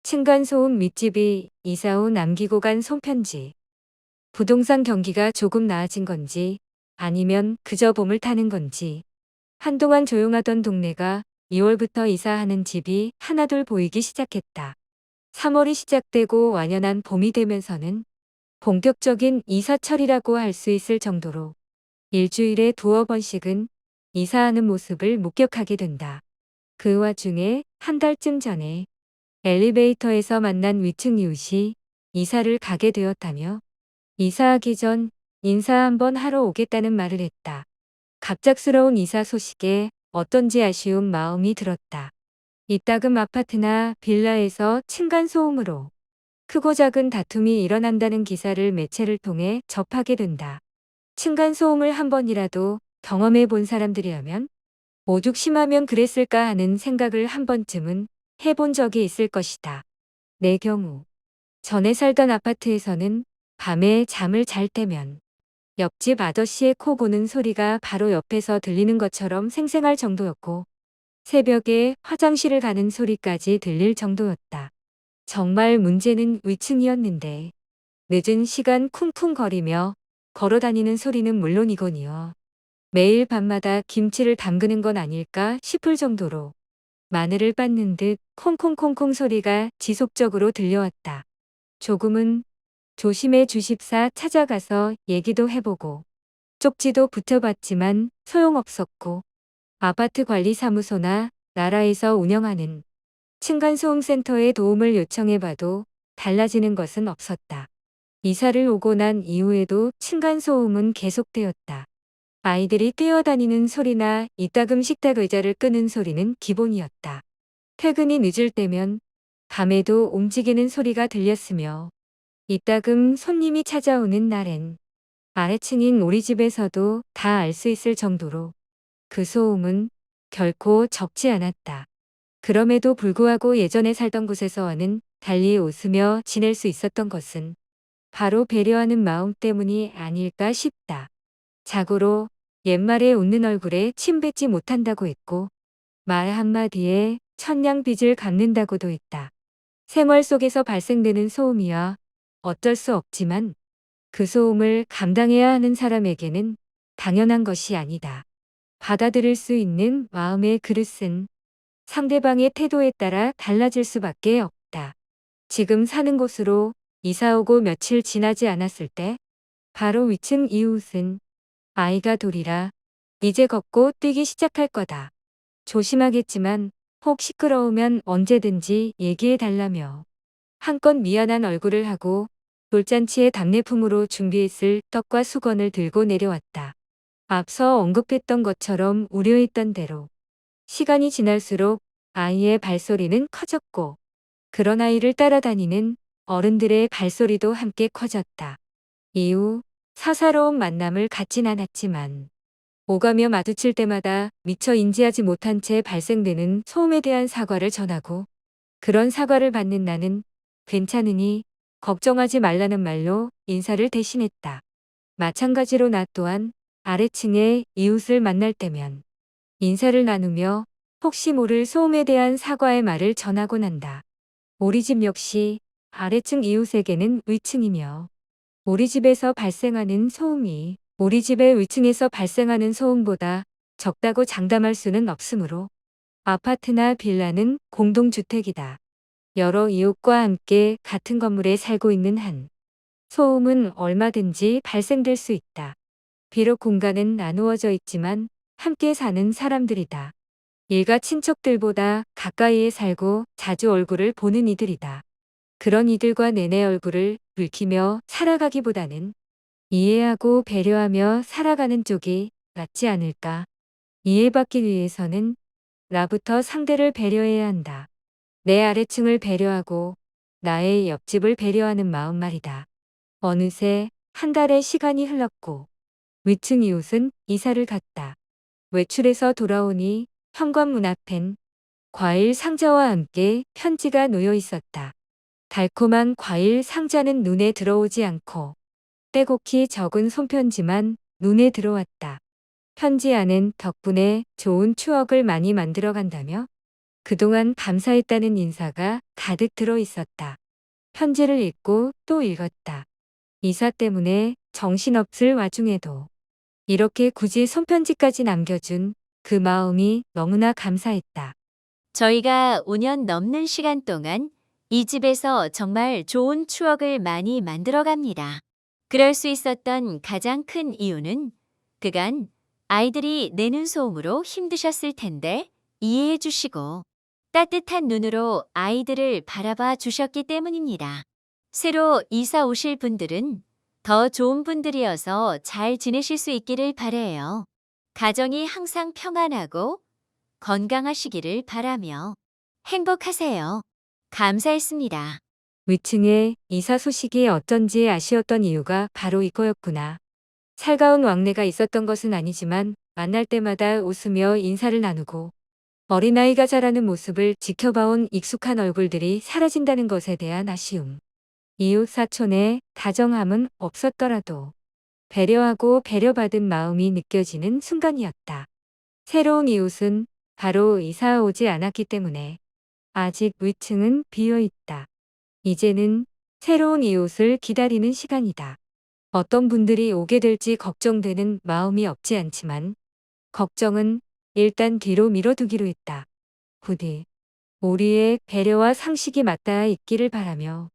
층간소음 밑집이 이사 후 남기고 간 손편지. 부동산 경기가 조금 나아진 건지 아니면 그저 봄을 타는 건지 한동안 조용하던 동네가 2월부터 이사하는 집이 하나둘 보이기 시작했다. 3월이 시작되고 완연한 봄이 되면서는 본격적인 이사철이라고 할 수 있을 정도로 일주일에 두어 번씩은 이사하는 모습을 목격하게 된다. 그 와중에 한 달쯤 전에 엘리베이터에서 만난 위층 이웃이 이사를 가게 되었다며 이사하기 전 인사 한번 하러 오겠다는 말을 했다. 갑작스러운 이사 소식에 어떤지 아쉬운 마음이 들었다. 이따금 아파트나 빌라에서 층간소음으로 크고 작은 다툼이 일어난다는 기사를 매체를 통해 접하게 된다. 층간소음을 한 번이라도 경험해 본 사람들이라면 오죽 심하면 그랬을까 하는 생각을 한 번쯤은 해본 적이 있을 것이다. 내 경우 전에 살던 아파트에서는 밤에 잠을 잘 때면 옆집 아저씨의 코 고는 소리가 바로 옆에서 들리는 것처럼 생생할 정도였고 새벽에 화장실을 가는 소리까지 들릴 정도였다. 정말 문제는 위층이었는데 늦은 시간 쿵쿵거리며 걸어다니는 소리는 물론이거니와 매일 밤마다 김치를 담그는 건 아닐까 싶을 정도로 마늘을 빻는 듯 콩콩콩콩 소리가 지속적으로 들려왔다. 조금은 조심해 주십사 찾아가서 얘기도 해보고 쪽지도 붙여봤지만 소용없었고 아파트 관리사무소나 나라에서 운영하는 층간소음센터에 도움을 요청해봐도 달라지는 것은 없었다. 이사를 오고 난 이후에도 층간소음은 계속되었다. 아이들이 뛰어다니는 소리나 이따금 식탁 의자를 끄는 소리는 기본이었다. 퇴근이 늦을 때면 밤에도 움직이는 소리가 들렸으며 이따금 손님이 찾아오는 날엔 아래층인 우리 집에서도 다 알 수 있을 정도로 그 소음은 결코 적지 않았다. 그럼에도 불구하고 예전에 살던 곳에서와는 달리 웃으며 지낼 수 있었던 것은 바로 배려하는 마음 때문이 아닐까 싶다. 자고로 옛말에 웃는 얼굴에 침 뱉지 못한다고 했고 말 한마디에 천냥빚을 갚는다고도 했다. 생활 속에서 발생되는 소음이야 어쩔 수 없지만 그 소음을 감당해야 하는 사람에게는 당연한 것이 아니다. 받아들일 수 있는 마음의 그릇은 상대방의 태도에 따라 달라질 수밖에 없다. 지금 사는 곳으로 이사 오고 며칠 지나지 않았을 때 바로 위층 이웃은 아이가 둘이라 이제 걷고 뛰기 시작할 거다. 조심하겠지만 혹 시끄러우면 언제든지 얘기해 달라며 한껏 미안한 얼굴을 하고 돌잔치의 답례품으로 준비했을 떡과 수건을 들고 내려왔다. 앞서 언급했던 것처럼 우려했던 대로 시간이 지날수록 아이의 발소리는 커졌고 그런 아이를 따라다니는 어른들의 발소리도 함께 커졌다. 이후 사사로운 만남을 갖진 않았지만 오가며 마주칠 때마다 미처 인지하지 못한 채 발생되는 소음에 대한 사과를 전하고 그런 사과를 받는 나는 괜찮으니 걱정하지 말라는 말로 인사를 대신했다. 마찬가지로 나 또한 아래층의 이웃을 만날 때면 인사를 나누며 혹시 모를 소음에 대한 사과의 말을 전하곤 한다. 우리 집 역시 아래층 이웃에게는 위층이며 우리 집에서 발생하는 소음이 우리 집의 위층에서 발생하는 소음보다 적다고 장담할 수는 없으므로 아파트나 빌라는 공동주택이다. 여러 이웃과 함께 같은 건물에 살고 있는 한 소음은 얼마든지 발생될 수 있다. 비록 공간은 나누어져 있지만 함께 사는 사람들이다. 일가 친척들보다 가까이에 살고 자주 얼굴을 보는 이들이다. 그런 이들과 내내 얼굴을 붉히며 살아가기보다는 이해하고 배려하며 살아가는 쪽이 낫지 않을까. 이해받기 위해서는 나부터 상대를 배려해야 한다. 내 아래층을 배려하고 나의 옆집을 배려하는 마음 말이다. 어느새 한 달의 시간이 흘렀고 위층 이웃은 이사를 갔다. 외출해서 돌아오니 현관문 앞엔 과일 상자와 함께 편지가 놓여 있었다. 달콤한 과일 상자는 눈에 들어오지 않고 빼곡히 적은 손편지만 눈에 들어왔다. 편지 안엔 덕분에 좋은 추억을 많이 만들어 간다며 그동안 감사했다는 인사가 가득 들어 있었다. 편지를 읽고 또 읽었다. 이사 때문에 정신없을 와중에도 이렇게 굳이 손편지까지 남겨준 그 마음이 너무나 감사했다. 저희가 5년 넘는 시간 동안 이 집에서 정말 좋은 추억을 많이 만들어 갑니다. 그럴 수 있었던 가장 큰 이유는 그간 아이들이 내는 소음으로 힘드셨을 텐데 이해해 주시고 따뜻한 눈으로 아이들을 바라봐 주셨기 때문입니다. 새로 이사 오실 분들은 더 좋은 분들이어서 잘 지내실 수 있기를 바라요. 가정이 항상 평안하고 건강하시기를 바라며 행복하세요. 감사했습니다. 위층에 이사 소식이 어쩐지 아쉬웠던 이유가 바로 이거였구나. 살가운 왕래가 있었던 것은 아니지만 만날 때마다 웃으며 인사를 나누고 어린아이가 자라는 모습을 지켜봐온 익숙한 얼굴들이 사라진다는 것에 대한 아쉬움. 이웃 사촌의 다정함은 없었더라도 배려하고 배려받은 마음이 느껴지는 순간이었다. 새로운 이웃은 바로 이사 오지 않았기 때문에 아직 위층은 비어 있다. 이제는 새로운 이웃을 기다리는 시간이다. 어떤 분들이 오게 될지 걱정되는 마음이 없지 않지만 걱정은 일단 뒤로 밀어두기로 했다. 부디 우리의 배려와 상식이 맞닿아 있기를 바라며